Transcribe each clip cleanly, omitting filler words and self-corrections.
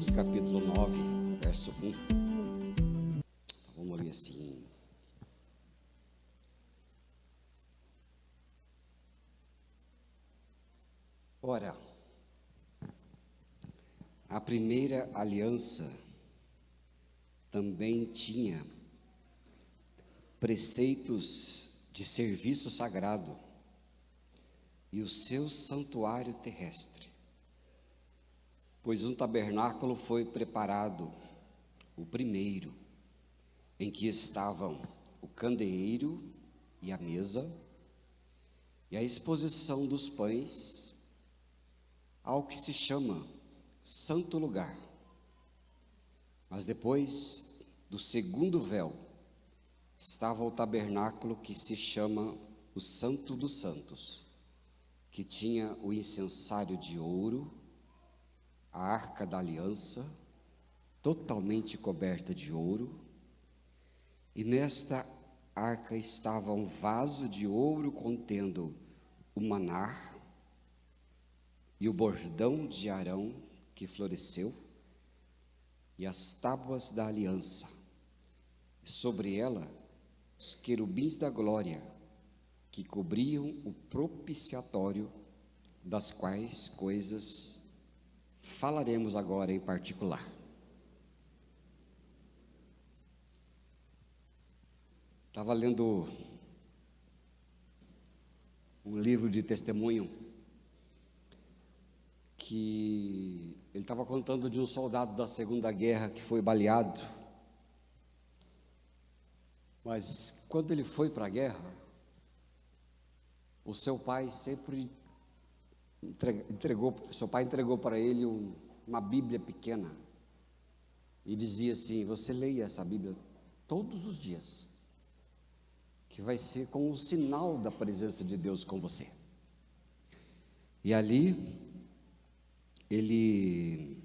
Hebreus capítulo 9, verso 1. Então, vamos ler assim. Ora, a primeira aliança também tinha preceitos de serviço sagrado e o seu santuário terrestre, pois um tabernáculo foi preparado, o primeiro, em que estavam o candeeiro e a mesa, e a exposição dos pães, ao que se chama Santo Lugar. Mas depois do segundo véu, estava o tabernáculo que se chama o Santo dos Santos, que tinha o incensário de ouro, a arca da aliança, totalmente coberta de ouro, e nesta arca estava um vaso de ouro contendo o maná e o bordão de Arão que floresceu, e as tábuas da aliança, e sobre ela os querubins da glória, que cobriam o propiciatório, das quais coisas falaremos agora em particular. Estava lendo um livro de testemunho que ele estava contando de um soldado da Segunda Guerra que foi baleado. Mas quando ele foi para a guerra, o seu pai sempre entregou para ele uma Bíblia pequena e dizia assim: você leia essa Bíblia todos os dias, que vai ser como um sinal da presença de Deus com você. E ali ele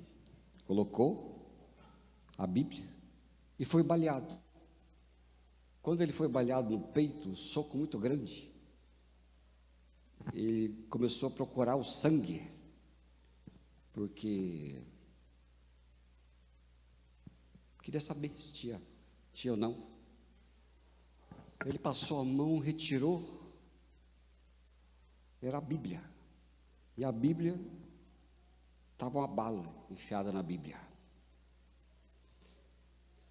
colocou a Bíblia e foi baleado. Quando ele foi baleado no peito, um soco muito grande, ele começou a procurar o sangue, porque queria saber se tinha ou não. Ele passou a mão, retirou, era a Bíblia, e a Bíblia estava uma bala enfiada na Bíblia.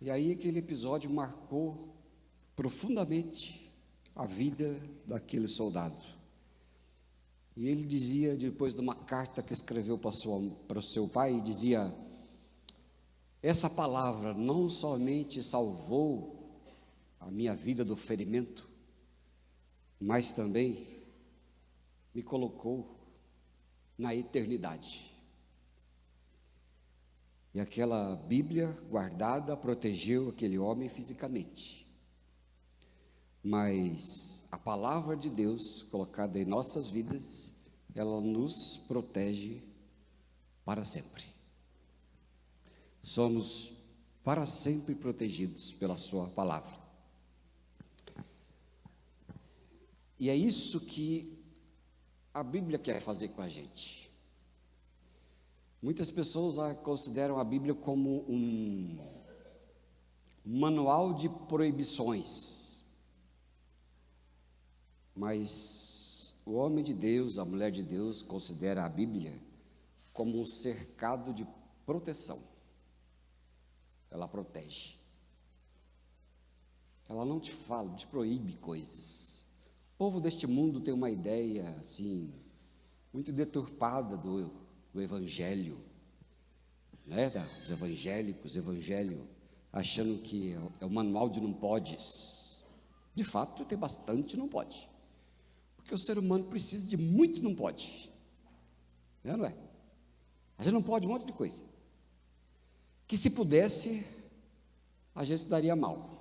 E aí aquele episódio marcou profundamente a vida daquele soldado. E ele dizia, depois de uma carta que escreveu para o seu pai, dizia: essa palavra não somente salvou a minha vida do ferimento, mas também me colocou na eternidade. E aquela Bíblia guardada protegeu aquele homem fisicamente, mas a palavra de Deus colocada em nossas vidas, ela nos protege para sempre. Somos para sempre protegidos pela sua palavra. E é isso que a Bíblia quer fazer com a gente. Muitas pessoas consideram a Bíblia como um manual de proibições. Mas o homem de Deus, a mulher de Deus, considera a Bíblia como um cercado de proteção. Ela protege. Ela não te fala, te proíbe coisas. O povo deste mundo tem uma ideia assim muito deturpada do Evangelho, né? Dos evangélicos, Evangelho, achando que é o manual de não podes. De fato, tem bastante não pode, porque o ser humano precisa de muito não pode, não é? A gente não pode um monte de coisa, que se pudesse, a gente se daria mal.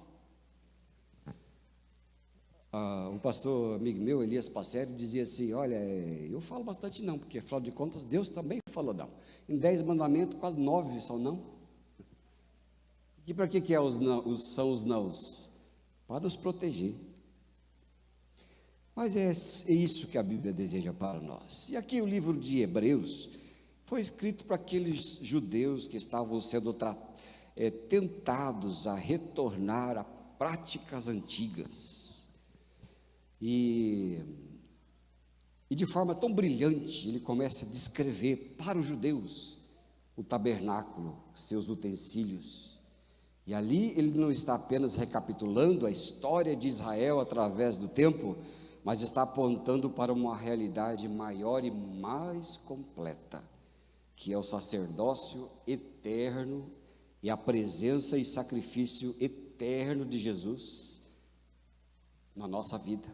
Um pastor amigo meu, Elias Passeri, dizia assim: olha, eu falo bastante não, porque afinal de contas Deus também falou não. Em 10 mandamentos, quase 9 são não. E para que são os nãos? Para nos proteger. Mas é isso que a Bíblia deseja para nós. E aqui o livro de Hebreus foi escrito para aqueles judeus que estavam sendo tentados a retornar a práticas antigas. E de forma tão brilhante, ele começa a descrever para os judeus o tabernáculo, seus utensílios. E ali ele não está apenas recapitulando a história de Israel através do tempo, mas está apontando para uma realidade maior e mais completa, que é o sacerdócio eterno e a presença e sacrifício eterno de Jesus na nossa vida.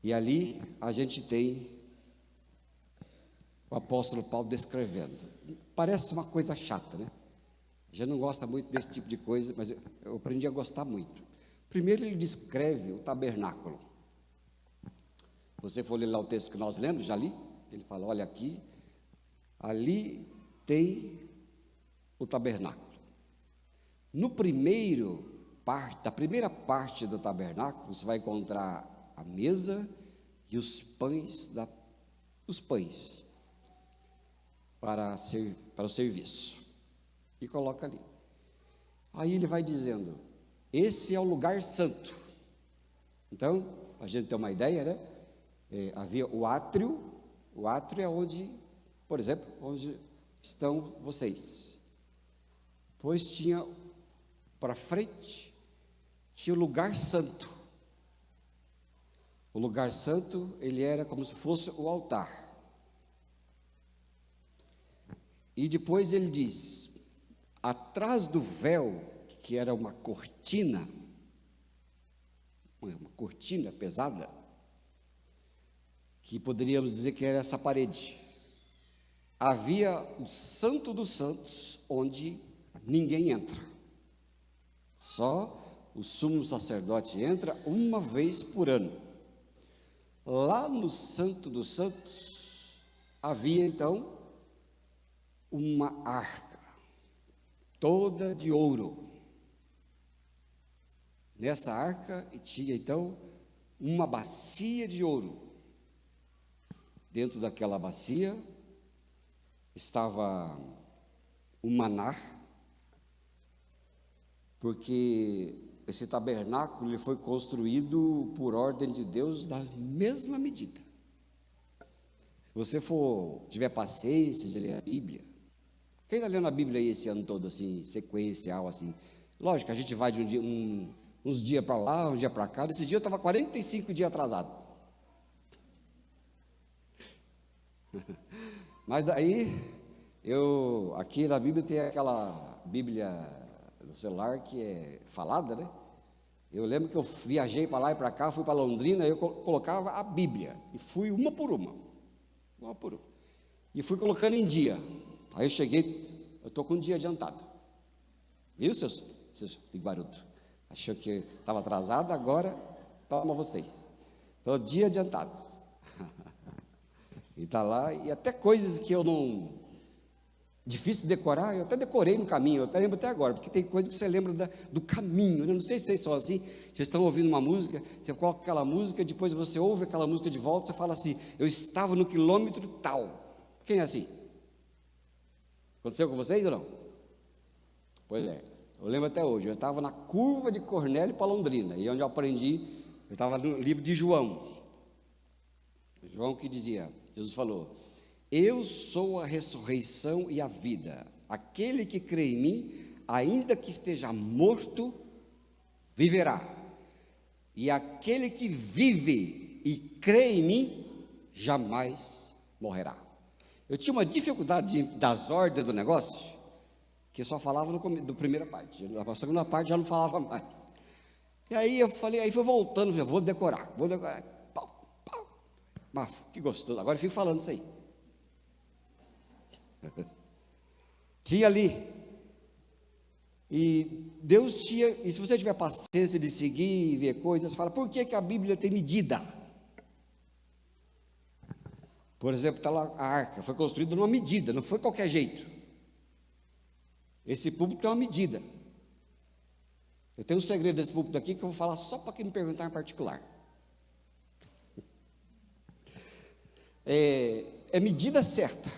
E ali a gente tem o apóstolo Paulo descrevendo. Parece uma coisa chata, né? A gente não gosta muito desse tipo de coisa, mas eu aprendi a gostar muito. Primeiro ele descreve o tabernáculo. Você for ler lá o texto que nós lemos, já li, ele fala, olha aqui, ali tem o tabernáculo. Da primeira parte do tabernáculo, você vai encontrar a mesa e os pães para o serviço. E coloca ali. Aí ele vai dizendo, esse é o lugar santo. Então, a gente tem uma ideia, né? Havia o átrio é onde, por exemplo, onde estão vocês. Pois tinha para frente, tinha o lugar santo. O lugar santo, ele era como se fosse o altar. E depois ele diz, atrás do véu, que era uma cortina pesada, que poderíamos dizer que era essa parede, havia o Santo dos Santos, onde ninguém entra. Só o sumo sacerdote entra uma vez por ano. Lá no Santo dos Santos, havia então uma arca, toda de ouro. Nessa arca tinha então uma bacia de ouro. Dentro daquela bacia estava o maná, porque esse tabernáculo ele foi construído por ordem de Deus da mesma medida. Se você tiver paciência de ler a Bíblia, quem está lendo a Bíblia aí esse ano todo, assim, sequencial, assim? Lógico, a gente vai de uns dias para lá, um dia para cá. Esse dia eu estava 45 dias atrasado. Mas daí, aqui na Bíblia tem aquela Bíblia do celular que é falada, né? Eu lembro que eu viajei para lá e para cá, fui para Londrina, eu colocava a Bíblia, e fui uma por uma, e fui colocando em dia. Aí eu cheguei, eu estou com um dia adiantado. Viu, seus iguarutos? Achou que estava atrasado, agora toma vocês. Estou dia adiantado. E está lá, e até coisas que eu não... Difícil de decorar, eu até decorei no caminho, eu até lembro até agora, porque tem coisa que você lembra do caminho. Eu não sei se vocês são assim, vocês estão ouvindo uma música, você coloca aquela música, depois você ouve aquela música de volta, você fala assim, eu estava no quilômetro tal. Quem é assim? Aconteceu com vocês ou não? Pois é, eu lembro até hoje, eu estava na curva de Cornélio para Londrina, e onde eu aprendi, eu estava no livro de João. João que dizia, Jesus falou, eu sou a ressurreição e a vida, aquele que crê em mim, ainda que esteja morto, viverá, e aquele que vive e crê em mim, jamais morrerá. Eu tinha uma dificuldade das ordens do negócio, que só falava do primeira parte, na segunda parte já não falava mais. E aí eu falei, aí foi voltando, falei, vou decorar, pau, mas que gostoso, agora eu fico falando isso aí. Tinha ali, e Deus tinha, e se você tiver paciência de seguir e ver coisas, você fala, por que a Bíblia tem medida? Por exemplo, está lá a arca, foi construída numa medida, não foi qualquer jeito. Esse púlpito tem uma medida. Eu tenho um segredo desse púlpito aqui que eu vou falar só para quem me perguntar em particular. É medida certa.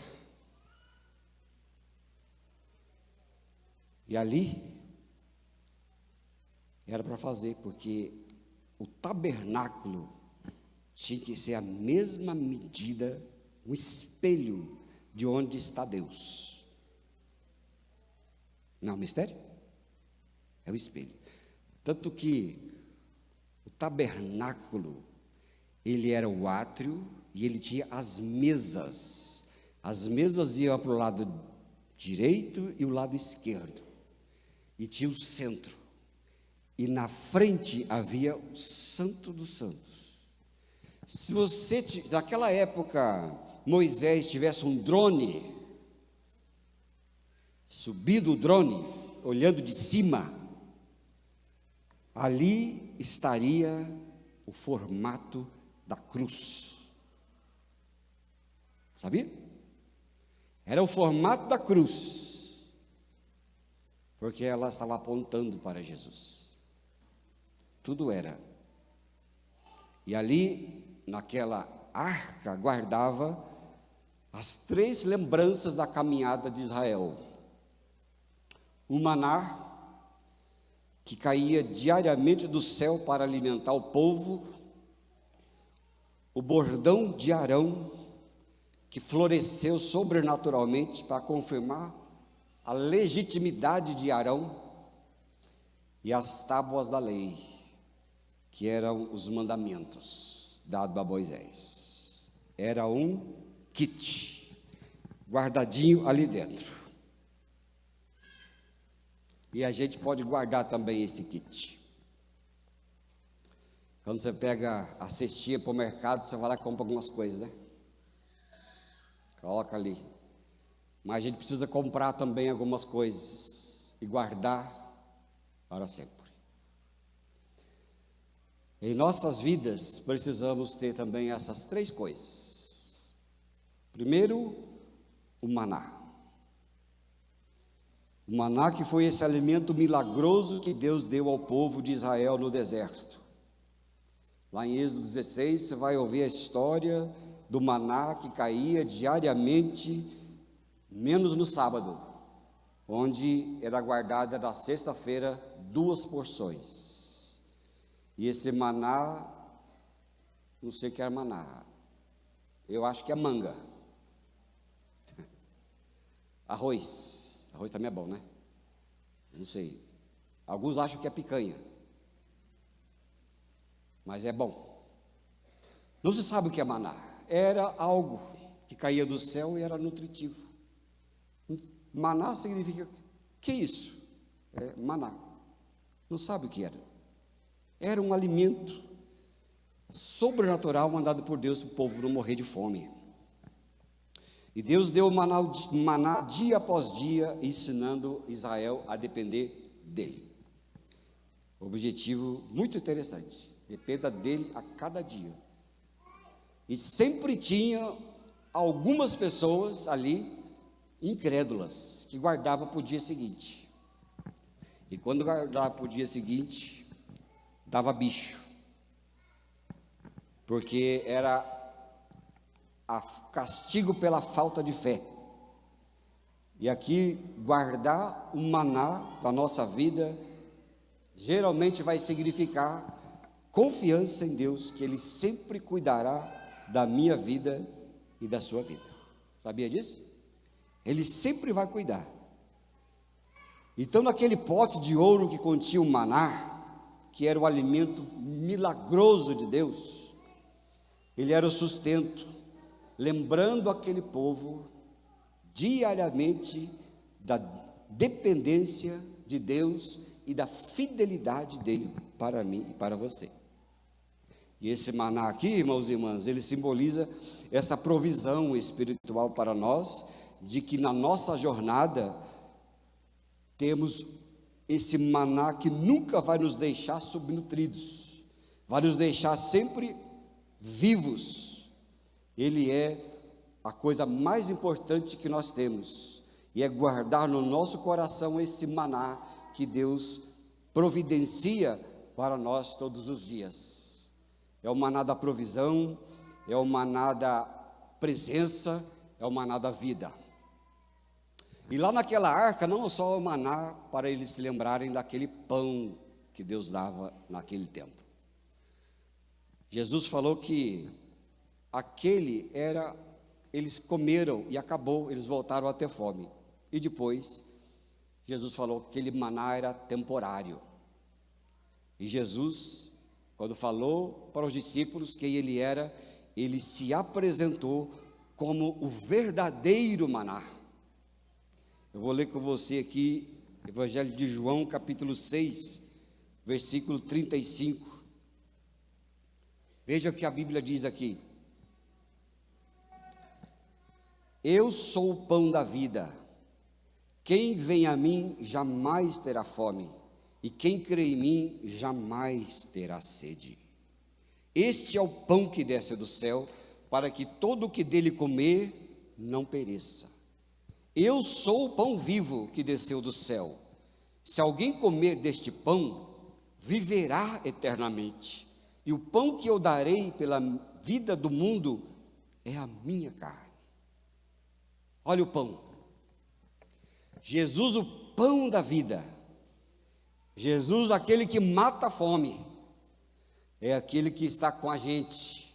E ali era para fazer, porque o tabernáculo tinha que ser a mesma medida, um espelho de onde está Deus. Não é um mistério? É o espelho. Tanto que o tabernáculo, ele era o átrio e ele tinha as mesas. As mesas iam para o lado direito e o lado esquerdo. E tinha o centro. E na frente havia o Santo dos Santos. Se você, naquela época, Moisés tivesse um drone, subido o drone, olhando de cima, ali estaria o formato da cruz. Sabia? Era o formato da cruz, porque ela estava apontando para Jesus. Tudo era. E ali, naquela arca, guardava as 3 lembranças da caminhada de Israel. O maná, que caía diariamente do céu para alimentar o povo. O bordão de Arão, que floresceu sobrenaturalmente para confirmar a legitimidade de Arão. E as tábuas da lei, que eram os mandamentos dados a Moisés. Era um kit, guardadinho ali dentro. E a gente pode guardar também esse kit. Quando você pega a cestinha para o mercado, você vai lá e compra algumas coisas, né? Coloca ali. Mas a gente precisa comprar também algumas coisas e guardar para sempre. Em nossas vidas, precisamos ter também essas 3 coisas. Primeiro, o maná. O maná, que foi esse alimento milagroso que Deus deu ao povo de Israel no deserto. Lá em Êxodo 16, você vai ouvir a história do maná que caía diariamente, menos no sábado, onde era guardada na sexta-feira 2 porções. E esse maná, não sei o que era maná, eu acho que é manga. Arroz também é bom, né? Não sei. Alguns acham que é picanha, mas é bom. Não se sabe o que é maná. Era algo que caía do céu e era nutritivo. Maná significa, que é isso? É maná. Não sabe o que era. Era um alimento sobrenatural mandado por Deus para o povo não morrer de fome. E Deus deu maná dia após dia, ensinando Israel a depender dele. Objetivo muito interessante. Dependa dele a cada dia. E sempre tinha algumas pessoas ali, incrédulas, que guardavam para o dia seguinte. E quando guardava para o dia seguinte, dava bicho, porque era castigo pela falta de fé. E aqui, guardar o maná da nossa vida, geralmente vai significar confiança em Deus, que Ele sempre cuidará da minha vida e da sua vida. Sabia disso? Ele sempre vai cuidar. Então, naquele pote de ouro que continha o maná, que era o alimento milagroso de Deus, ele era o sustento, lembrando aquele povo diariamente da dependência de Deus e da fidelidade dele para mim e para você. E esse maná aqui, irmãos e irmãs, ele simboliza essa provisão espiritual para nós, de que na nossa jornada temos esse maná que nunca vai nos deixar subnutridos, vai nos deixar sempre vivos. Ele é a coisa mais importante que nós temos, e é guardar no nosso coração esse maná que Deus providencia para nós todos os dias. É o maná da provisão, é o maná da presença, é o maná da vida. E lá naquela arca não é só o maná para eles se lembrarem daquele pão que Deus dava naquele tempo. Jesus falou que aquele era, eles comeram e acabou, eles voltaram a ter fome. E depois, Jesus falou que aquele maná era temporário. E Jesus, quando falou para os discípulos quem ele era, ele se apresentou como o verdadeiro maná. Eu vou ler com você aqui, Evangelho de João, capítulo 6, versículo 35. Veja o que a Bíblia diz aqui. Eu sou o pão da vida. Quem vem a mim jamais terá fome, e quem crê em mim jamais terá sede. Este é o pão que desce do céu, para que todo o que dele comer não pereça. Eu sou o pão vivo que desceu do céu. Se alguém comer deste pão, viverá eternamente. E o pão que eu darei pela vida do mundo é a minha carne. Olha o pão. Jesus, o pão da vida. Jesus, aquele que mata a fome. É aquele que está com a gente.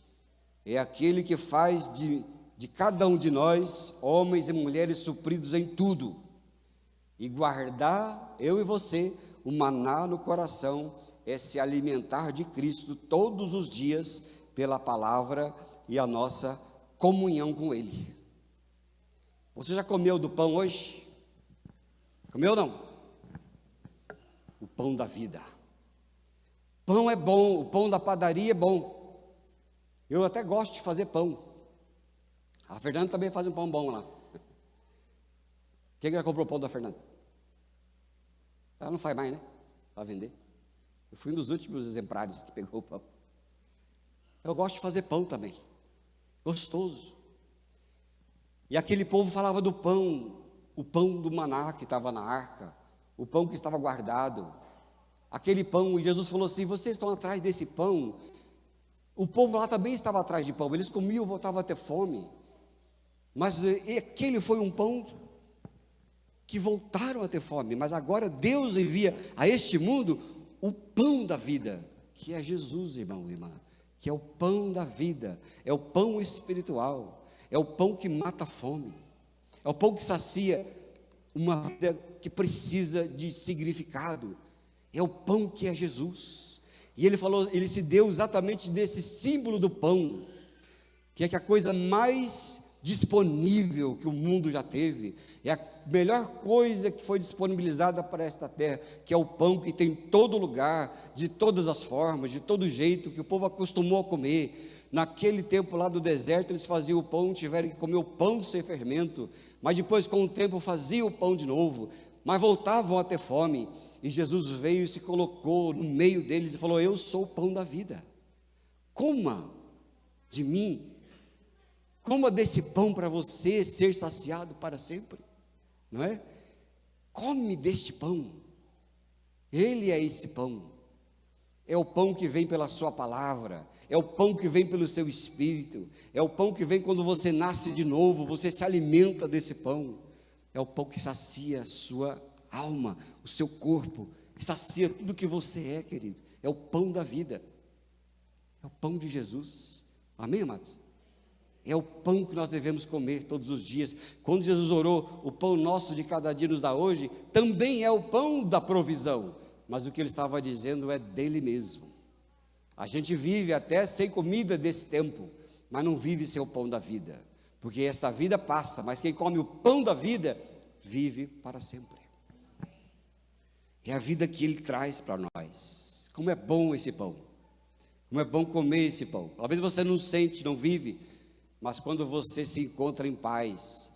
É aquele que faz de cada um de nós, homens e mulheres supridos em tudo, e guardar, eu e você, o maná no coração, é se alimentar de Cristo todos os dias, pela palavra e a nossa comunhão com Ele. Você já comeu do pão hoje? Comeu ou não? O pão da vida. Pão é bom, o pão da padaria é bom. Eu até gosto de fazer pão. A Fernanda também faz um pão bom lá. Quem já comprou o pão da Fernanda? Ela não faz mais, né? Para vender. Eu fui um dos últimos exemplares que pegou o pão. Eu gosto de fazer pão também. Gostoso. E aquele povo falava do pão, o pão do maná que estava na arca, o pão que estava guardado. Aquele pão, e Jesus falou assim: vocês estão atrás desse pão. O povo lá também estava atrás de pão. Eles comiam, voltavam a ter fome. Mas aquele foi um pão que voltaram a ter fome, mas agora Deus envia a este mundo o pão da vida, que é Jesus, irmão e irmã, que é o pão da vida, é o pão espiritual, é o pão que mata a fome, é o pão que sacia uma vida que precisa de significado, é o pão que é Jesus. E ele falou, ele se deu exatamente desse símbolo do pão, que é a coisa mais disponível que o mundo já teve, é a melhor coisa que foi disponibilizada para esta terra, que é o pão que tem em todo lugar, de todas as formas, de todo jeito, que o povo acostumou a comer. Naquele tempo lá do deserto, eles faziam o pão, tiveram que comer o pão sem fermento, mas depois com o tempo faziam o pão de novo, mas voltavam a ter fome, e Jesus veio e se colocou no meio deles e falou: eu sou o pão da vida, coma de mim, coma desse pão para você ser saciado para sempre, não é? Come deste pão, ele é esse pão, é o pão que vem pela sua palavra, é o pão que vem pelo seu espírito, é o pão que vem quando você nasce de novo, você se alimenta desse pão, é o pão que sacia a sua alma, o seu corpo, que sacia tudo que você é, querido, é o pão da vida, é o pão de Jesus, amém, amados? É o pão que nós devemos comer todos os dias. Quando Jesus orou, o pão nosso de cada dia nos dá hoje, também é o pão da provisão, mas o que ele estava dizendo é dele mesmo. A gente vive até sem comida desse tempo, mas não vive sem o pão da vida, porque esta vida passa, mas quem come o pão da vida, vive para sempre. É a vida que ele traz para nós. Como é bom esse pão, como é bom comer esse pão. Talvez você não sente, não vive, mas quando você se encontra em paz,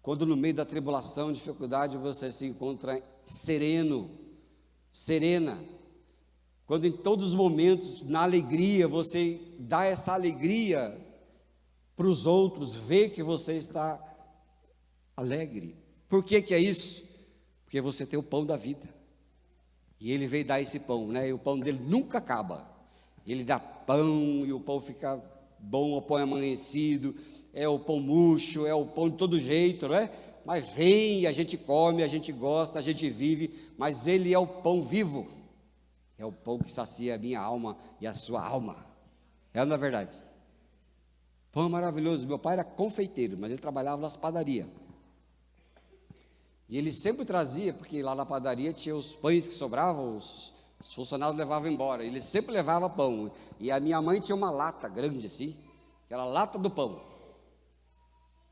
quando no meio da tribulação, dificuldade, você se encontra sereno, serena, quando em todos os momentos, na alegria, você dá essa alegria para os outros, vê que você está alegre. Por que que é isso? Porque você tem o pão da vida, e ele veio dar esse pão, né? E o pão dele nunca acaba, ele dá pão, e o pão fica bom, o pão é amanhecido, é o pão murcho, é o pão de todo jeito, não é? mas vem, a gente come, a gente gosta, a gente vive, mas Ele é o pão vivo, é o pão que sacia a minha alma e a sua alma. É ou não é verdade? Pão maravilhoso. Meu pai era confeiteiro, mas ele trabalhava nas padarias. E ele sempre trazia, porque lá na padaria tinha os pães que sobravam, os funcionários levavam embora. Ele sempre levava pão. E a minha mãe tinha uma lata grande assim, aquela lata do pão.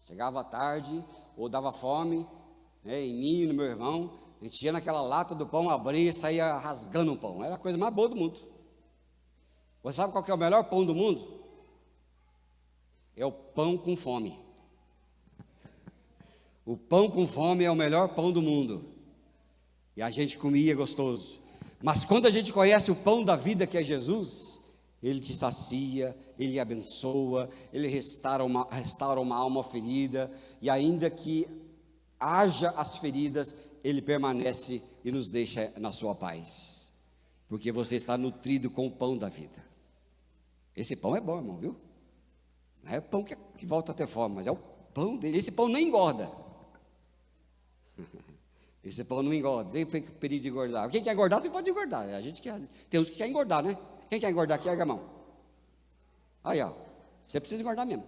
Chegava à tarde, ou dava fome, né, em mim e no meu irmão, a gente ia naquela lata do pão, abria e saía rasgando o pão. Era a coisa mais boa do mundo. Você sabe qual que é o melhor pão do mundo? É o pão com fome. O pão com fome é o melhor pão do mundo. E a gente comia gostoso. Mas quando a gente conhece o pão da vida, que é Jesus, Ele te sacia, Ele abençoa, Ele restaura uma alma ferida, e ainda que haja as feridas, Ele permanece e nos deixa na sua paz, porque você está nutrido com o pão da vida. Esse pão é bom, irmão, viu? Não é pão que volta a ter fome, mas é o pão dele. Esse pão nem engorda. Esse pão não engorda, nem foi perigo de engordar. Quem quer engordar, pode engordar. A gente quer, tem uns que quer engordar, né? Quem quer engordar aqui, erga a mão. Aí, ó, você precisa engordar mesmo.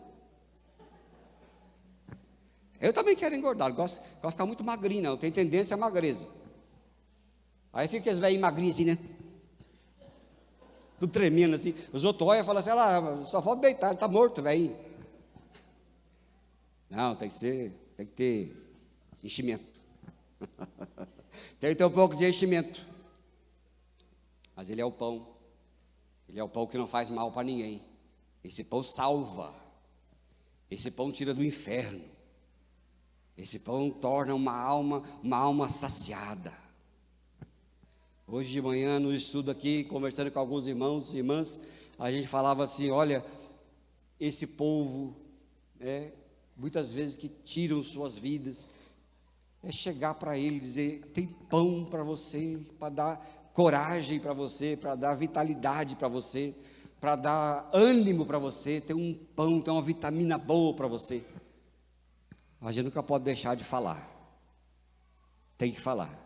Eu também quero engordar, gosto de ficar muito magrinho, não. Eu tenho tendência à magreza. Aí fica aqueles velhinhos magrinhos assim, né? Tudo tremendo assim. Os outros olham e falam assim: só falta deitar, ele está morto, velhinho. Não, tem que ter enchimento. Tem que ter um pouco de enchimento. Mas Ele é o pão. Ele é o pão que não faz mal para ninguém. Esse pão salva. Esse pão tira do inferno. Esse pão torna uma alma saciada. Hoje de manhã, no estudo aqui, conversando com alguns irmãos e irmãs, a gente falava assim: olha, esse povo, muitas vezes que tiram suas vidas, é chegar para ele e dizer: tem pão para você, para dar coragem para você, para dar vitalidade para você, para dar ânimo para você, tem um pão, tem uma vitamina boa para você. A gente nunca pode deixar de falar, tem que falar.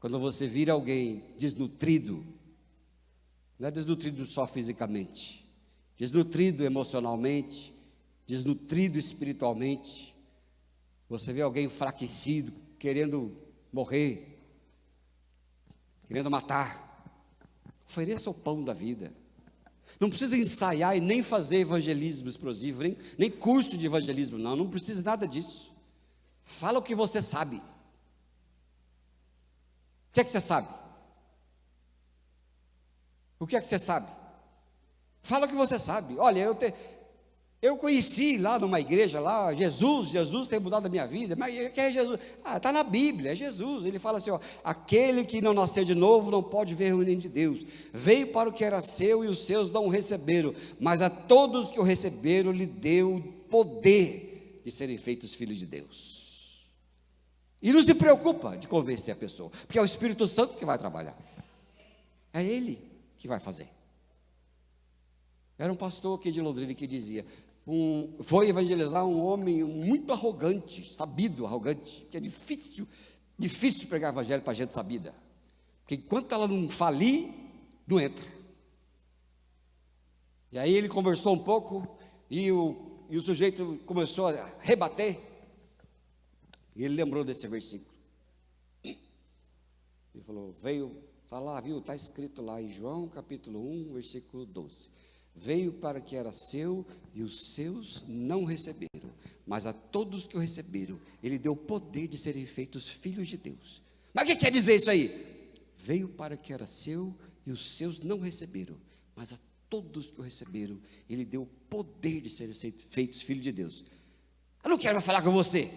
Quando você vira alguém desnutrido, não é desnutrido só fisicamente, desnutrido emocionalmente, desnutrido espiritualmente, você vê alguém enfraquecido, querendo morrer, querendo matar, ofereça o pão da vida. Não precisa ensaiar e nem fazer evangelismo explosivo, nem curso de evangelismo, não precisa nada disso. Fala o que você sabe. O que é que você sabe? O que é que você sabe? Fala o que você sabe. Olha, eu conheci lá numa igreja, lá, Jesus tem mudado a minha vida. Mas quem é Jesus? Está na Bíblia, é Jesus. Ele fala assim: aquele que não nasceu de novo não pode ver o reino de Deus. Veio para o que era seu e os seus não o receberam, mas a todos que o receberam lhe deu poder de serem feitos filhos de Deus. E não se preocupa de convencer a pessoa, porque é o Espírito Santo que vai trabalhar. É Ele que vai fazer. Era um pastor aqui de Londrina que dizia: foi evangelizar um homem muito arrogante, sabido, arrogante, que é difícil pregar evangelho para gente sabida, porque enquanto ela não falir, não entra. E aí ele conversou um pouco, e o sujeito começou a rebater, e ele lembrou desse versículo. Ele falou: está lá, viu, está escrito lá em João capítulo 1, versículo 12. Veio para que era seu e os seus não receberam, mas a todos que o receberam, Ele deu poder de serem feitos filhos de Deus. Mas o que quer dizer isso aí? Veio para que era seu e os seus não receberam, mas a todos que o receberam, Ele deu poder de serem feitos filhos de Deus. Eu não quero falar com você.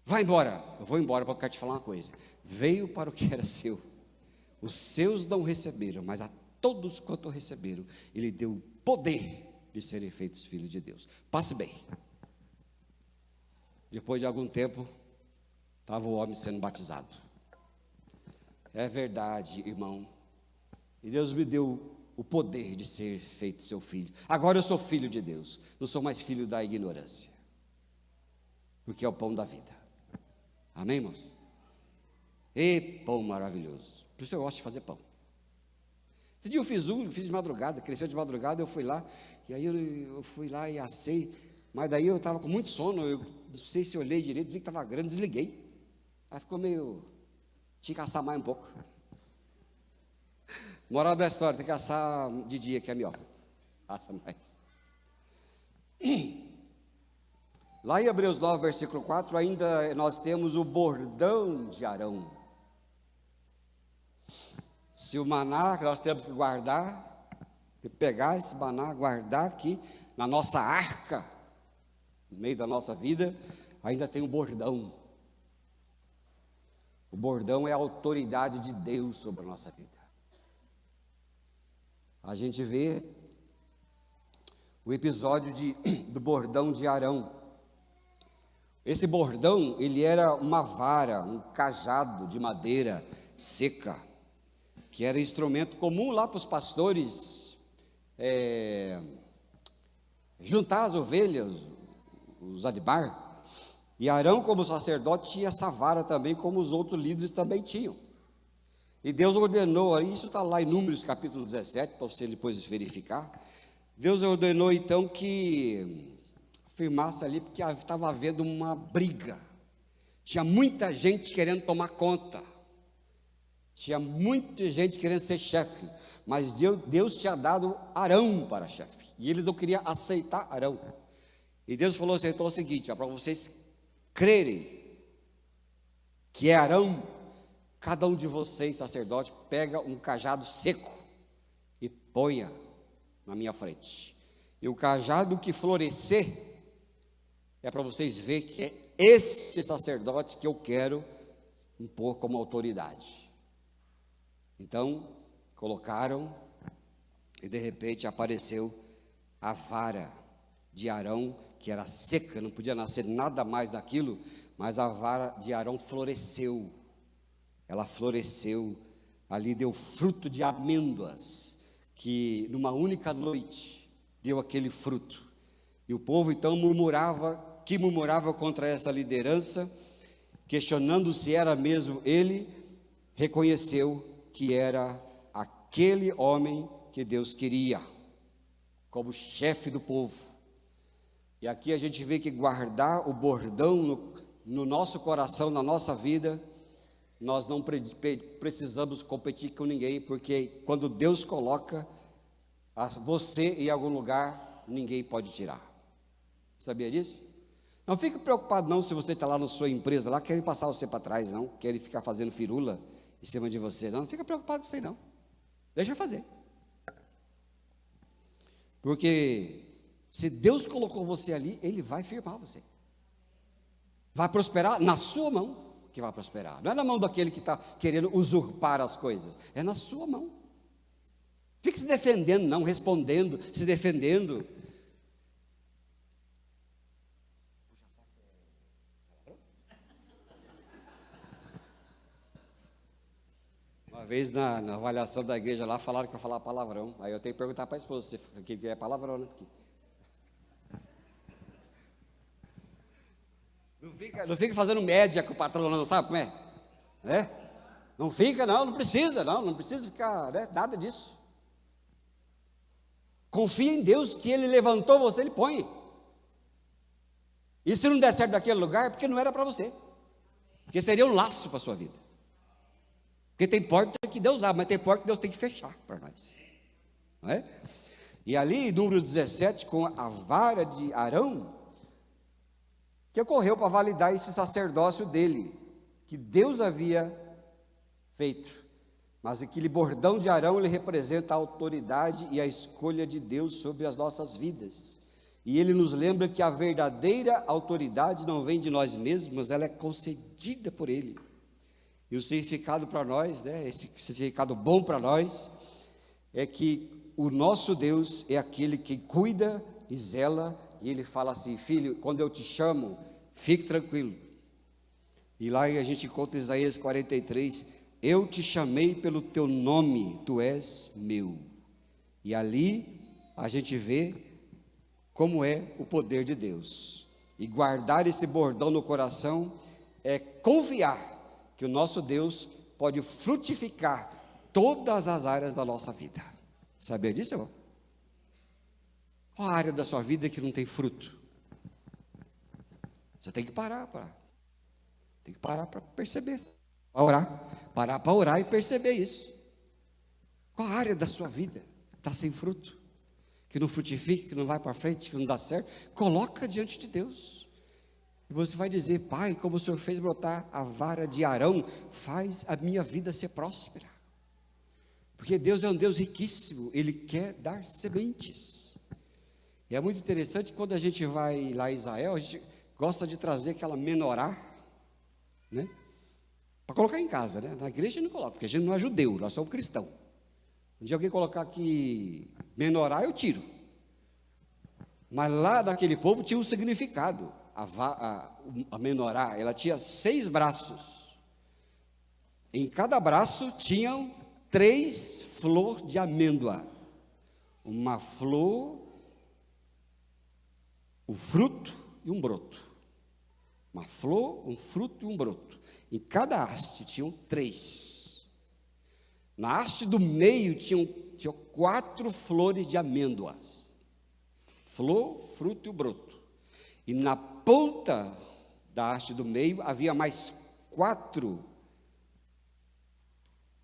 Vai embora. Eu vou embora porque eu quero te falar uma coisa. Veio para o que era seu, os seus não receberam, mas a todos quanto receberam, Ele deu poder de serem feitos filhos de Deus. Passe bem. Depois de algum tempo, estava o homem sendo batizado. É verdade, irmão. E Deus me deu o poder de ser feito seu filho. Agora eu sou filho de Deus. Não sou mais filho da ignorância. Porque é o pão da vida. Amém, irmãos? E pão maravilhoso. Por isso eu gosto de fazer pão. Esse dia eu fiz de madrugada, cresceu de madrugada, eu fui lá, e aí eu fui lá e assei, mas daí eu estava com muito sono, eu não sei se eu olhei direito, vi que estava grande, desliguei. Aí ficou meio, tinha que assar mais um pouco. Moral da história, tem que assar de dia, que é melhor. Assa mais. Lá em Hebreus 9, versículo 4, ainda nós temos o bordão de Arão. Se o maná que nós temos que guardar, pegar esse maná, guardar aqui na nossa arca, no meio da nossa vida, ainda tem o bordão. O bordão é a autoridade de Deus sobre a nossa vida. A gente vê o episódio do bordão de Arão. Esse bordão, ele era uma vara, um cajado de madeira seca, que era instrumento comum lá para os pastores juntar as ovelhas, os animais. E Arão, como sacerdote, tinha essa vara também, como os outros líderes também tinham. E Deus ordenou, isso está lá em Números capítulo 17, para você depois verificar. Deus ordenou então que firmasse ali, porque estava havendo uma briga. Tinha muita gente querendo tomar conta. Tinha muita gente querendo ser chefe, mas Deus tinha dado Arão para chefe, e eles não queriam aceitar Arão. E Deus falou assim, então é o seguinte, para vocês crerem que é Arão, cada um de vocês, sacerdote, pega um cajado seco e ponha na minha frente. E o cajado que florescer, é para vocês verem que é esse sacerdote que eu quero impor como autoridade. Então, colocaram, e de repente apareceu a vara de Arão, que era seca, não podia nascer nada mais daquilo, mas a vara de Arão floresceu. Ela floresceu, ali deu fruto de amêndoas, que numa única noite deu aquele fruto. E o povo então murmurava contra essa liderança, questionando se era mesmo ele, reconheceu que era aquele homem que Deus queria, como chefe do povo. E aqui a gente vê que guardar o bordão no nosso coração, na nossa vida, nós não precisamos competir com ninguém, porque quando Deus coloca você em algum lugar, ninguém pode tirar. Sabia disso? Não fique preocupado não se você está lá na sua empresa, lá querem passar você para trás, não, querem ficar fazendo firula em cima de você, não fica preocupado com isso aí não, deixa fazer. Porque se Deus colocou você ali, Ele vai firmar você. Vai prosperar na sua mão que vai prosperar. Não é na mão daquele que está querendo usurpar as coisas. É na sua mão. Fique se defendendo, não respondendo, se defendendo. Uma vez na avaliação da igreja lá, falaram que eu falava palavrão. Aí eu tenho que perguntar para a esposa o que é palavrão, né? Não fica fazendo média com o patrão, não sabe como é? Não fica, não precisa ficar, nada disso. Confia em Deus, que Ele levantou você, Ele põe. E se não der certo naquele lugar, é porque não era para você. Porque seria um laço para a sua vida. Porque tem porta que Deus abre, mas tem porta que Deus tem que fechar para nós. Não é? E ali, número 17, com a vara de Arão, que ocorreu para validar esse sacerdócio dele, que Deus havia feito. Mas aquele bordão de Arão, ele representa a autoridade e a escolha de Deus sobre as nossas vidas. E ele nos lembra que a verdadeira autoridade não vem de nós mesmos, mas ela é concedida por Ele. E o significado para nós, esse significado bom para nós, é que o nosso Deus é aquele que cuida e zela, e Ele fala assim, filho, quando eu te chamo, fique tranquilo. E lá a gente encontra Isaías 43, eu te chamei pelo teu nome, tu és meu. E ali a gente vê como é o poder de Deus. E guardar esse bordão no coração é confiar que o nosso Deus pode frutificar todas as áreas da nossa vida. Sabia disso, irmão? Qual a área da sua vida que não tem fruto? Você tem que parar para perceber, parar para orar e perceber isso. Qual a área da sua vida está sem fruto, que não frutifica, que não vai para frente, que não dá certo? Coloca diante de Deus. E você vai dizer: Pai, como o Senhor fez brotar a vara de Arão, faz a minha vida ser próspera. Porque Deus é um Deus riquíssimo, Ele quer dar sementes. E é muito interessante, quando a gente vai lá em Israel, a gente gosta de trazer aquela menorá, né? Para colocar em casa, né? Na igreja a gente não coloca, porque a gente não é judeu, nós somos cristãos. Um dia alguém colocar aqui menorá, eu tiro. Mas lá daquele povo tinha um significado. A menorá, ela tinha 6 braços. Em cada braço tinham 3 flores de amêndoa. Uma flor, um fruto e um broto. Uma flor, um fruto e um broto. Em cada haste tinham 3. Na haste do meio tinham 4 flores de amêndoas. Flor, fruto e o broto. E na ponta da haste do meio havia mais 4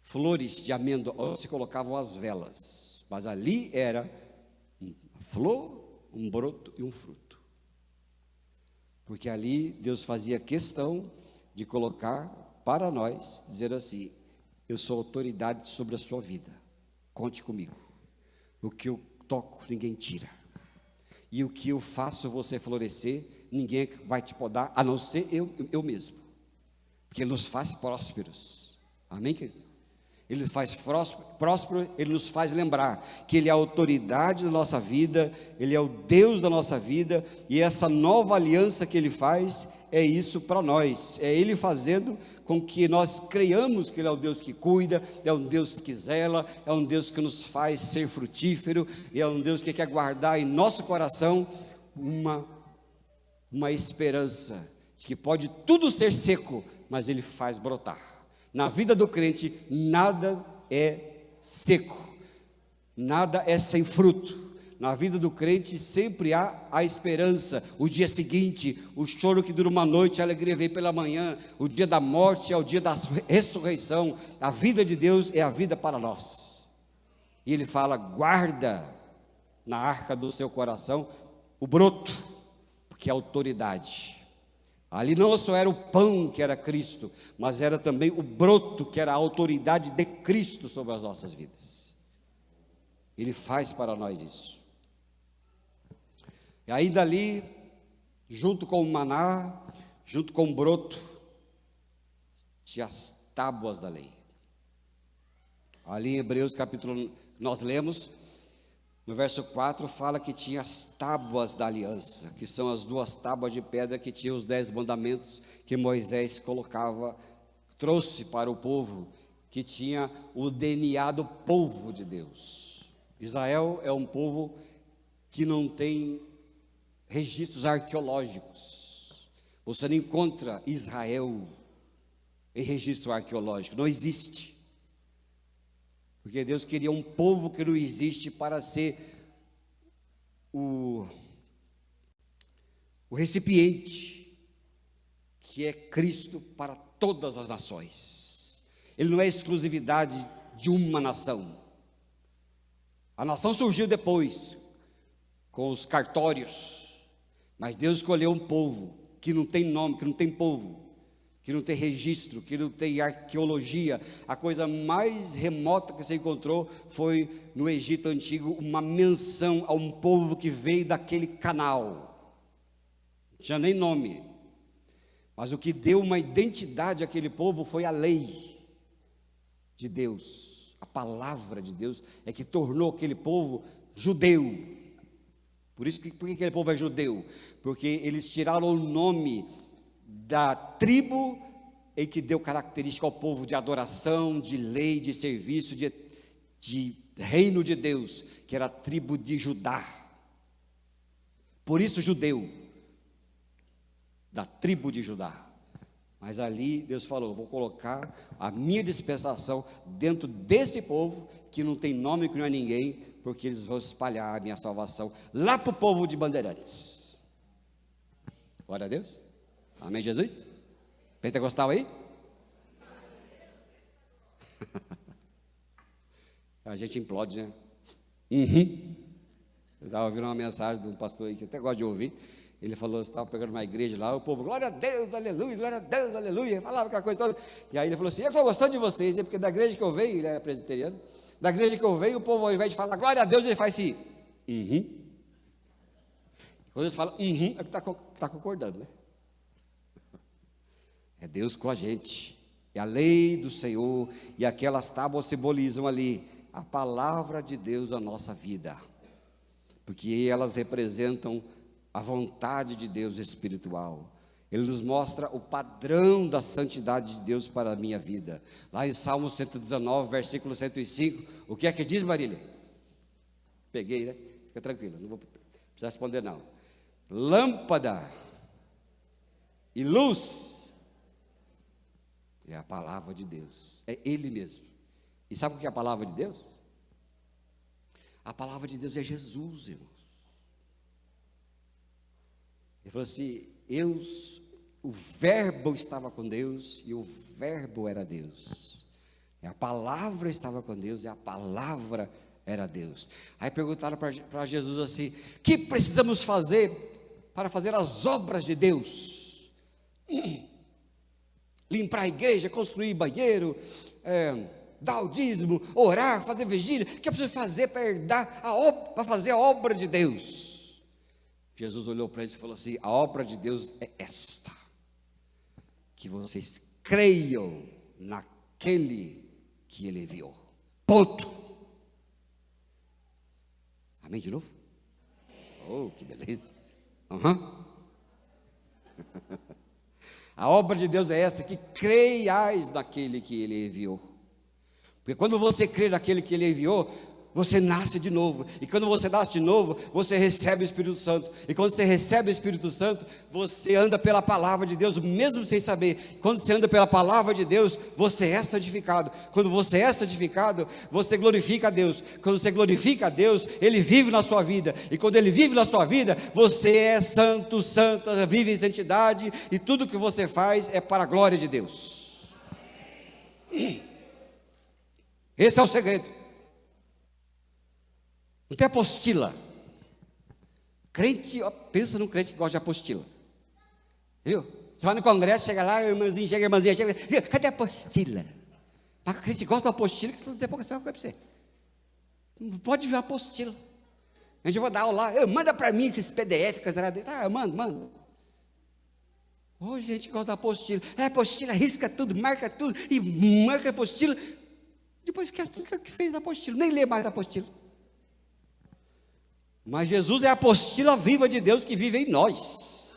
flores de amêndoa, onde se colocavam as velas. Mas ali era uma flor, um broto e um fruto. Porque ali Deus fazia questão de colocar para nós, dizer assim: eu sou autoridade sobre a sua vida, conte comigo. O que eu toco, ninguém tira. E o que eu faço você florescer, ninguém vai te podar, a não ser eu mesmo. Porque Ele nos faz prósperos. Amém, querido? Ele faz próspero, Ele nos faz lembrar que Ele é a autoridade da nossa vida, Ele é o Deus da nossa vida, e essa nova aliança que Ele faz, é isso para nós, é Ele fazendo com que nós creiamos que Ele é o Deus que cuida, é um Deus que zela, é um Deus que nos faz ser frutífero, e é um Deus que quer guardar em nosso coração uma esperança, de que pode tudo ser seco, mas Ele faz brotar. Na vida do crente, nada é seco, nada é sem fruto. Na vida do crente sempre há a esperança, o dia seguinte, o choro que dura uma noite, a alegria vem pela manhã, o dia da morte é o dia da ressurreição. A vida de Deus é a vida para nós. E Ele fala: guarda na arca do seu coração o broto, porque é autoridade. Ali não só era o pão que era Cristo, mas era também o broto que era a autoridade de Cristo sobre as nossas vidas. Ele faz para nós isso. E aí dali, junto com o maná, junto com o broto, tinha as tábuas da lei. Ali em Hebreus capítulo, nós lemos, no verso 4, fala que tinha as tábuas da aliança, que são as 2 tábuas de pedra que tinham os 10 mandamentos que Moisés trouxe para o povo, que tinha o DNA do povo de Deus. Israel é um povo que não tem registros arqueológicos. Você não encontra Israel em registro arqueológico, não existe. Porque Deus queria um povo que não existe para ser o recipiente, que é Cristo para todas as nações. Ele não é exclusividade de uma nação. A nação surgiu depois, com os cartórios, mas Deus escolheu um povo que não tem nome, que não tem povo, que não tem registro, que não tem arqueologia. A coisa mais remota que você encontrou foi no Egito Antigo, uma menção a um povo que veio daquele canal. Não tinha nem nome, mas o que deu uma identidade àquele povo foi a lei de Deus. A palavra de Deus é que tornou aquele povo judeu. Por que aquele povo é judeu? Porque eles tiraram o nome da tribo em que deu característica ao povo de adoração, de lei, de serviço, de reino de Deus, que era a tribo de Judá. Por isso judeu, da tribo de Judá. Mas ali Deus falou: vou colocar a minha dispensação dentro desse povo que não tem nome, que não é ninguém, porque eles vão espalhar a minha salvação lá para o povo de Bandeirantes. Glória a Deus. Amém, Jesus? Pentecostal aí? A gente implode, né? Eu estava ouvindo uma mensagem de um pastor aí que eu até gosto de ouvir. Ele falou, estava pegando uma igreja lá, o povo, glória a Deus, aleluia, glória a Deus, aleluia, falava aquela coisa toda. E aí ele falou assim: eu estou gostando de vocês, porque da igreja que eu venho, ele era presbiteriano, da igreja que eu venho, o povo, ao invés de falar glória a Deus, ele faz assim, Quando eles falam é que está concordando, né? É Deus com a gente, é a lei do Senhor, e aquelas tábuas simbolizam ali a palavra de Deus na nossa vida, porque elas representam a vontade de Deus espiritual. Ele nos mostra o padrão da santidade de Deus para a minha vida. Lá em Salmo 119, versículo 105, o que é que diz, Marília? Peguei, né? Fica tranquila, não vou precisar responder não. Lâmpada e luz é a palavra de Deus, é Ele mesmo. E sabe o que é a palavra de Deus? A palavra de Deus é Jesus, irmãos. Ele falou assim: o verbo estava com Deus e o verbo era Deus. E a palavra estava com Deus e a palavra era Deus. Aí perguntaram para Jesus assim: o que precisamos fazer para fazer as obras de Deus? Limpar a igreja, construir banheiro, dar o dízimo, orar, fazer vigília. O que é preciso fazer para fazer a obra de Deus? Jesus olhou para eles e falou assim: a obra de Deus é esta, que vocês creiam naquele que Ele enviou. Ponto. Amém de novo? Oh, que beleza. A obra de Deus é esta, que creiais naquele que Ele enviou. Porque quando você crê naquele que Ele enviou, você nasce de novo. E quando você nasce de novo, você recebe o Espírito Santo. E quando você recebe o Espírito Santo, você anda pela palavra de Deus, mesmo sem saber. Quando você anda pela palavra de Deus, você é santificado. Quando você é santificado, você glorifica a Deus. Quando você glorifica a Deus, Ele vive na sua vida. E quando Ele vive na sua vida, você é santo, santa, vive em santidade. E tudo que você faz é para a glória de Deus. Esse é o segredo. Não tem apostila. Crente, ó, pensa num crente que gosta de apostila. Viu? Você vai no congresso, chega lá, irmãozinho, chega, irmãzinha, chega, viu? Cadê a apostila? Mas o crente gosta da apostila, que estão dizendo pouco assim, para você. Não pode ver a apostila. A gente vai dar aula lá, manda para mim esses PDF, eu mando. Ô, gente gosta da apostila. Apostila, risca tudo, marca tudo, e marca a apostila. Depois esquece tudo que fez na apostila, nem lê mais da apostila. Mas Jesus é a apostila viva de Deus que vive em nós.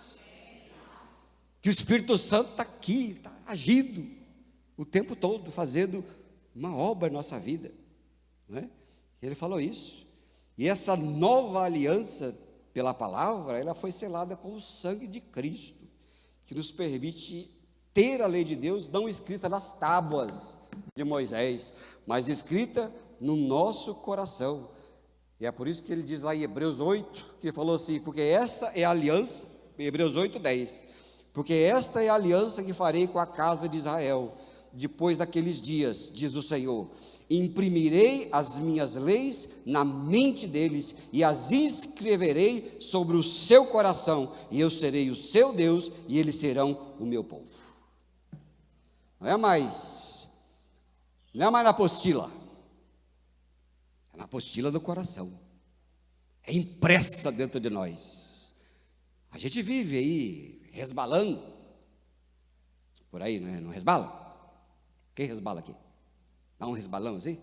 Que o Espírito Santo está aqui, está agindo o tempo todo, fazendo uma obra em nossa vida, não é? Ele falou isso. E essa nova aliança pela palavra, ela foi selada com o sangue de Cristo, que nos permite ter a lei de Deus não escrita nas tábuas de Moisés, mas escrita no nosso coração. E é por isso que ele diz lá em Hebreus 8, que falou assim: porque esta é a aliança, Hebreus 8:10, porque esta é a aliança que farei com a casa de Israel, depois daqueles dias, diz o Senhor, imprimirei as minhas leis na mente deles, e as escreverei sobre o seu coração, e eu serei o seu Deus, e eles serão o meu povo. Não é mais na apostila, na apostila do coração, é impressa dentro de nós. A gente vive aí resbalando por aí, não resbala? Quem resbala aqui? Dá um resbalão assim?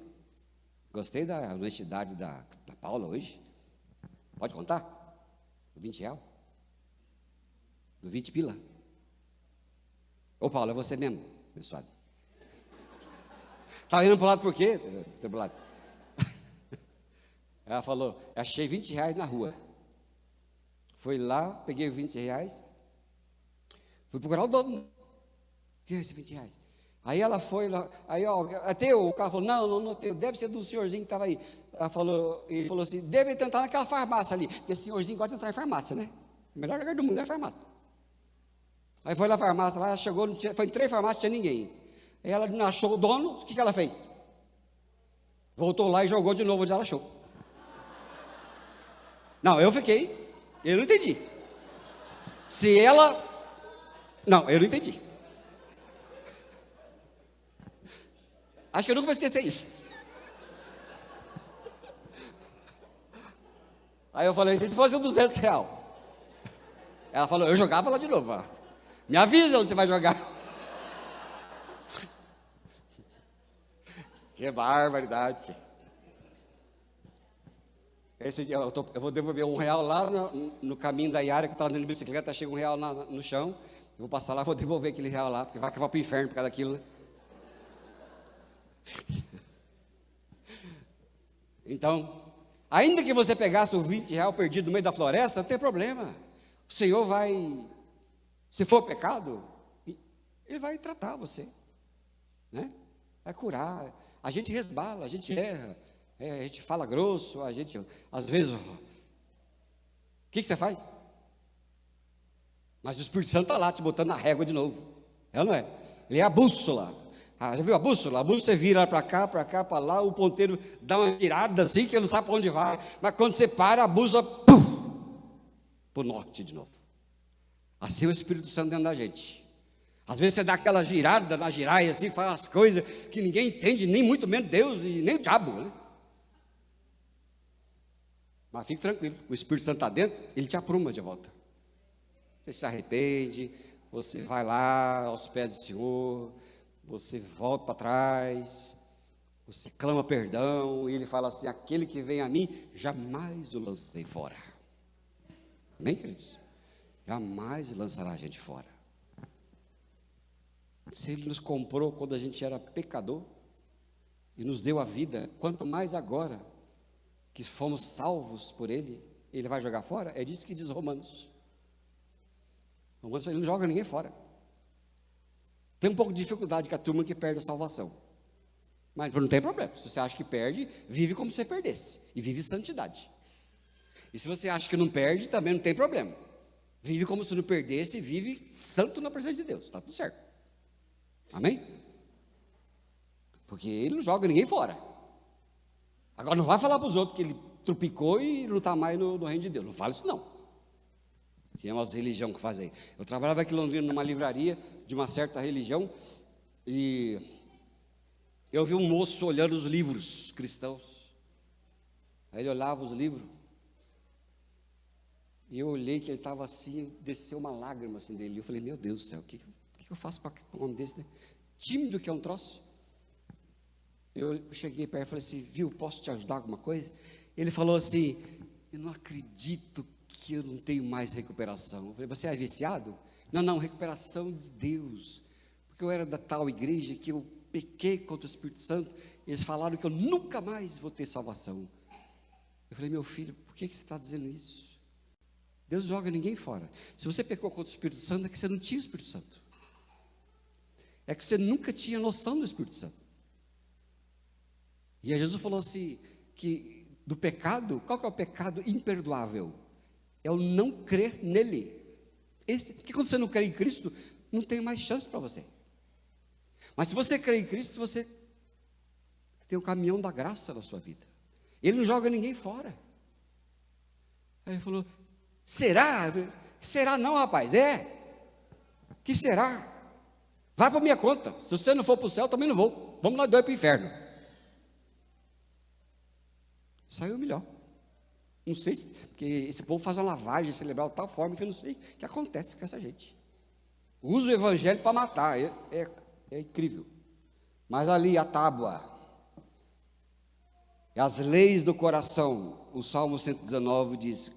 Gostei da honestidade da Paula hoje. Pode contar? Do 20 real? Do 20 pila? Ô Paula, é você mesmo, abençoado. Está indo para o lado por quê? Pro lado. Ela falou: achei 20 reais na rua. Fui lá, peguei 20 reais, fui procurar o dono. Tem esse 20 reais. Aí ela foi lá, aí ó, é teu? O cara falou, não é teu, deve ser do senhorzinho que estava aí. Ele falou assim, deve tentar naquela farmácia ali, porque esse senhorzinho gosta de entrar em farmácia, né? O melhor lugar do mundo é a farmácia. Aí foi na farmácia, lá chegou, foi em 3 farmácias, não tinha ninguém. Aí ela não achou o dono, o que ela fez? Voltou lá e jogou de novo onde ela achou. Não, eu não entendi. Se ela, não, eu não entendi. Acho que eu nunca vou esquecer isso. Aí eu falei assim, se fosse R$200. Ela falou, eu jogava lá de novo. Ó. Me avisa onde você vai jogar. Que barbaridade. Esse dia eu vou devolver R$1 lá no caminho da Iara, que eu estava andando de bicicleta, chega R$1 no chão. Eu vou passar lá, vou devolver aquele R$1 lá, porque vai que eu vou para o inferno por causa daquilo, né? Então, ainda que você pegasse o R$20 perdido no meio da floresta, não tem problema. O Senhor vai, se for pecado, Ele vai tratar você, né? Vai curar. A gente resbala, a gente erra, a gente fala grosso, a gente, às vezes, o que você faz? Mas o Espírito Santo está lá te botando na régua de novo, é ou não é? Ele é a bússola. Já viu a bússola? A bússola você vira para cá, para lá, o ponteiro dá uma girada assim, que ele não sabe para onde vai, mas quando você para, a bússola, pum, para o norte de novo. Assim é o Espírito Santo dentro da gente. Às vezes você dá aquela girada na giraia assim, faz as coisas que ninguém entende, nem muito menos Deus e nem o diabo, né? Mas fique tranquilo, o Espírito Santo está dentro, ele te apruma de volta. Você se arrepende, você vai lá aos pés do Senhor, você volta para trás, você clama perdão, e ele fala assim, aquele que vem a mim, jamais o lancei fora. Amém, queridos? Jamais lançará a gente fora. Se Ele nos comprou quando a gente era pecador, e nos deu a vida, quanto mais agora, que fomos salvos por Ele, Ele vai jogar fora? É disso que diz Romanos. Romanos, Ele não joga ninguém fora. Tem um pouco de dificuldade com a turma que perde a salvação. Mas não tem problema. Se você acha que perde, vive como se você perdesse. E vive santidade. E se você acha que não perde, também não tem problema. Vive como se não perdesse e vive santo na presença de Deus. Está tudo certo. Amém? Porque Ele não joga ninguém fora. Agora não vai falar para os outros que Ele trupicou e não está mais no reino de Deus. Não fala isso não. Tem umas religiões que fazem. Eu trabalhava aqui em Londrina numa livraria de uma certa religião e eu vi um moço olhando os livros cristãos. Aí ele olhava os livros e eu olhei que ele estava assim, desceu uma lágrima assim dele. Eu falei, meu Deus do céu, o que eu faço com um homem desse, né? Tímido que é um troço. Eu cheguei perto e falei assim, viu, posso te ajudar alguma coisa? Ele falou assim, eu não acredito que eu não tenho mais recuperação. Eu falei, você é viciado? Não, recuperação de Deus. Porque eu era da tal igreja que eu pequei contra o Espírito Santo, eles falaram que eu nunca mais vou ter salvação. Eu falei, meu filho, por que você está dizendo isso? Deus joga ninguém fora. Se você pecou contra o Espírito Santo, é que você não tinha o Espírito Santo. É que você nunca tinha noção do Espírito Santo. E aí Jesus falou assim, que do pecado, qual que é o pecado imperdoável? É o não crer nele. Porque quando você não crê em Cristo, não tem mais chance para você. Mas se você crê em Cristo, você tem o caminhão da graça na sua vida. Ele não joga ninguém fora. Aí ele falou, será? Será não, rapaz? Que será? Vai para minha conta. Se você não for para o céu, também não vou. Vamos nós dois para o inferno. Saiu melhor. Não sei se, porque esse povo faz uma lavagem cerebral de tal forma que eu não sei o que acontece com essa gente. Usa o evangelho para matar, é incrível. Mas ali a tábua, as leis do coração, o Salmo 119 diz,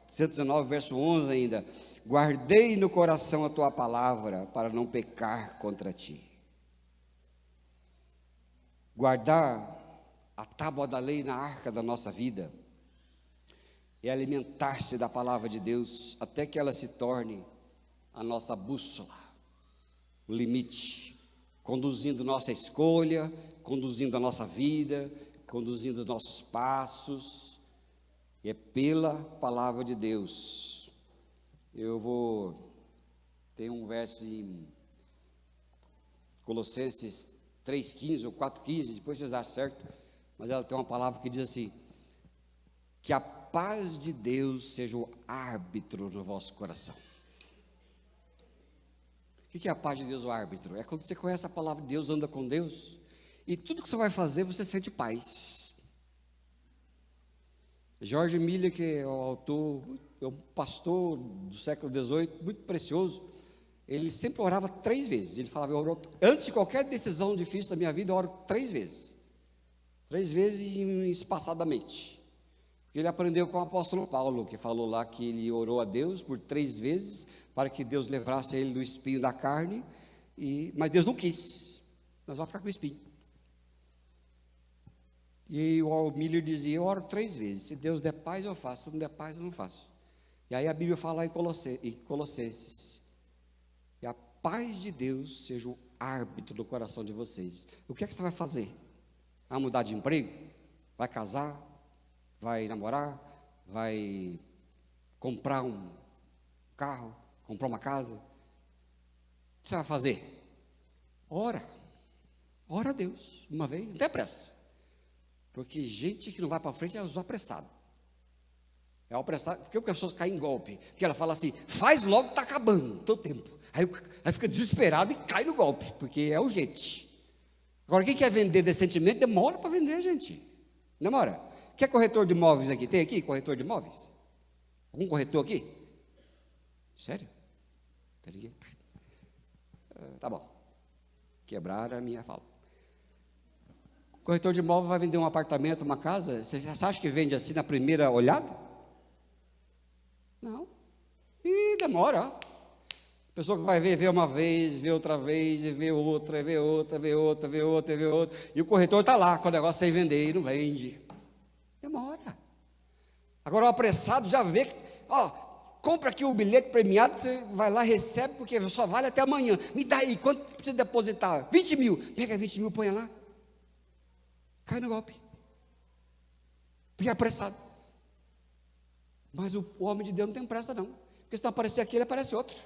119 verso 11 ainda, guardei no coração a tua palavra para não pecar contra ti. Guardar a tábua da lei na arca da nossa vida é alimentar-se da palavra de Deus até que ela se torne a nossa bússola. um limite, conduzindo nossa escolha, conduzindo a nossa vida, conduzindo os nossos passos, e é pela palavra de Deus. Tem um verso em Colossenses 3,15 ou 4,15, depois vocês acham certo, mas ela tem uma palavra que diz assim: que a paz de Deus seja o árbitro no vosso coração. O que é a paz de Deus, o árbitro? É quando você conhece a palavra de Deus, anda com Deus, e tudo que você vai fazer, você sente paz. George Miller, que é o autor, é um pastor do século XVIII, muito precioso, ele sempre orava 3 vezes. Ele falava: eu oro, antes de qualquer decisão difícil da minha vida, eu oro 3 vezes. 3 vezes espaçadamente. Porque ele aprendeu com o apóstolo Paulo, que falou lá que ele orou a Deus por 3 vezes, para que Deus livrasse ele do espinho da carne, mas Deus não quis. Nós vamos ficar com o espinho. E o Miller dizia: eu oro 3 vezes. Se Deus der paz, eu faço. Se não der paz, eu não faço. E aí a Bíblia fala em Colossenses: e a paz de Deus seja o árbitro do coração de vocês. O que é que você vai fazer? Vai mudar de emprego? Vai casar? Vai namorar? Vai comprar um carro? Comprar uma casa? O que você vai fazer? Ora a Deus, uma vez, não tem pressa. Porque gente que não vai para frente é os apressados. É o apressado, porque a pessoa cai em golpe. Porque ela fala assim: faz logo, está acabando, todo tempo. Aí fica desesperado e cai no golpe, porque é urgente. Agora, quem quer vender decentemente, demora para vender, gente. Demora. Quer corretor de imóveis aqui? Tem aqui corretor de imóveis? Algum corretor aqui? Sério? Tem ninguém? Tá bom. Quebraram a minha fala. Corretor de imóvel vai vender um apartamento, uma casa? Você acha que vende assim na primeira olhada? Não. E demora. A pessoa que vai vê uma vez, vê outra vez, e vê outra, vê outra, vê outra, vê outra, vê outra. E o corretor está lá com o negócio sem vender e não vende. Demora. Agora o apressado já vê que, compra aqui o bilhete premiado, que você vai lá, recebe, porque só vale até amanhã. Me dá aí, quanto precisa depositar? 20 mil. Pega 20 mil, põe lá. Cai no golpe. Porque é apressado. Mas o homem de Deus não tem pressa, não. Porque se não aparecer aqui, ele aparece outro.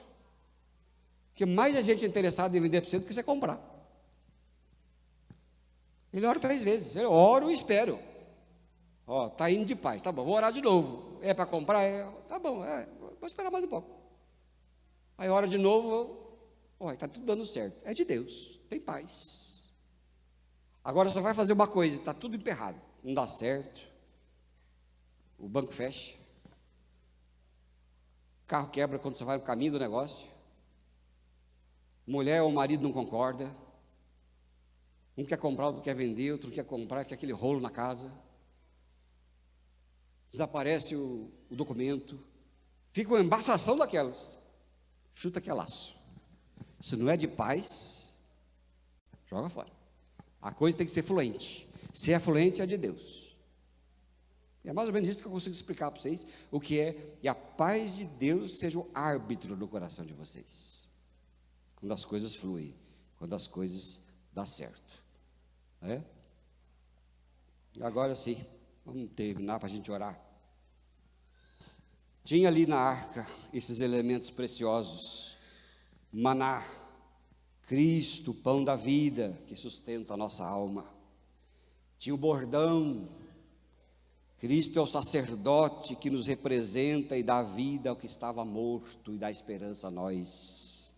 Porque mais a gente é interessado em vender para você do que você comprar. Ele ora 3 vezes. Eu oro e espero. Está indo de paz. Tá bom, vou orar de novo. É para comprar? Tá bom, vou esperar mais um pouco. Aí ora de novo. Está tudo dando certo. É de Deus. Tem paz. Agora só vai fazer uma coisa, está tudo emperrado, não dá certo, o banco fecha, o carro quebra quando você vai no caminho do negócio, mulher ou marido não concorda, um quer comprar, outro quer vender, outro quer comprar, quer aquele rolo na casa, desaparece o documento, fica uma embaçação daquelas, chuta que é laço. Se não é de paz, joga fora. A coisa tem que ser fluente. Se é fluente, é de Deus. E é mais ou menos isso que eu consigo explicar para vocês, o que é, e a paz de Deus seja o árbitro no coração de vocês. Quando as coisas fluem, quando as coisas dão certo. E agora sim, vamos terminar para a gente orar. Tinha ali na arca esses elementos preciosos: maná, Cristo, pão da vida, que sustenta a nossa alma. Tinha o bordão, Cristo é o sacerdote que nos representa e dá vida ao que estava morto e dá esperança a nós.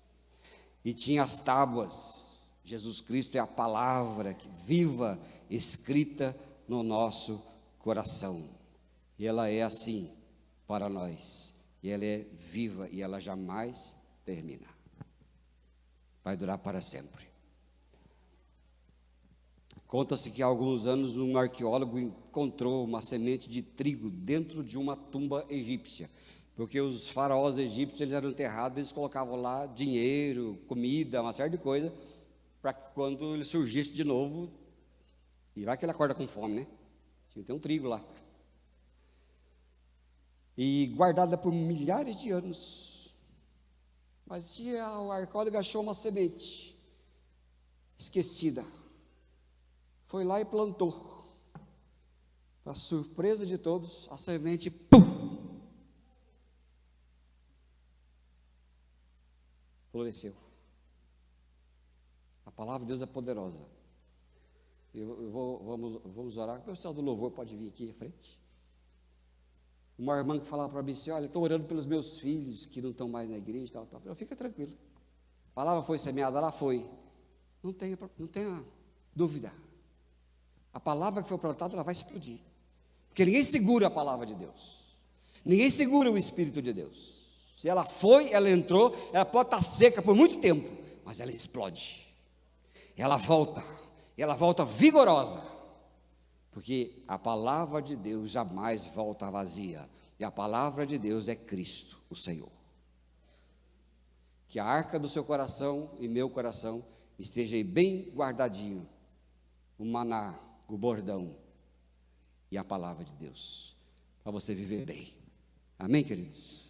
E tinha as tábuas, Jesus Cristo é a palavra viva, escrita no nosso coração. E ela é assim para nós, e ela é viva e ela jamais termina. Vai durar para sempre. Conta-se que há alguns anos um arqueólogo encontrou uma semente de trigo dentro de uma tumba egípcia, porque os faraós egípcios, eles eram enterrados, eles colocavam lá dinheiro, comida, uma série de coisa, para que quando ele surgisse de novo, e vai que ele acorda com fome, né? Tinha que ter um trigo lá. E guardada por milhares de anos. Mas se o arqueólogo achou uma semente esquecida, foi lá e plantou. Para surpresa de todos, a semente, pum, floresceu. A palavra de Deus é poderosa. Vamos orar. O pessoal do louvor pode vir aqui à frente. Uma irmã que falava para mim assim: olha, estou orando pelos meus filhos que não estão mais na igreja, tal. Eu, fica tranquilo. A palavra foi semeada, ela foi. Não tenha dúvida. A palavra que foi plantada, ela vai explodir. Porque ninguém segura a palavra de Deus. Ninguém segura o Espírito de Deus. Se ela foi, ela entrou, ela pode estar seca por muito tempo, mas ela explode. Ela volta vigorosa. Porque a palavra de Deus jamais volta vazia. E a palavra de Deus é Cristo, o Senhor. Que a arca do seu coração e meu coração esteja aí bem guardadinho. O maná, o bordão e a palavra de Deus. Para você viver bem. Amém, queridos?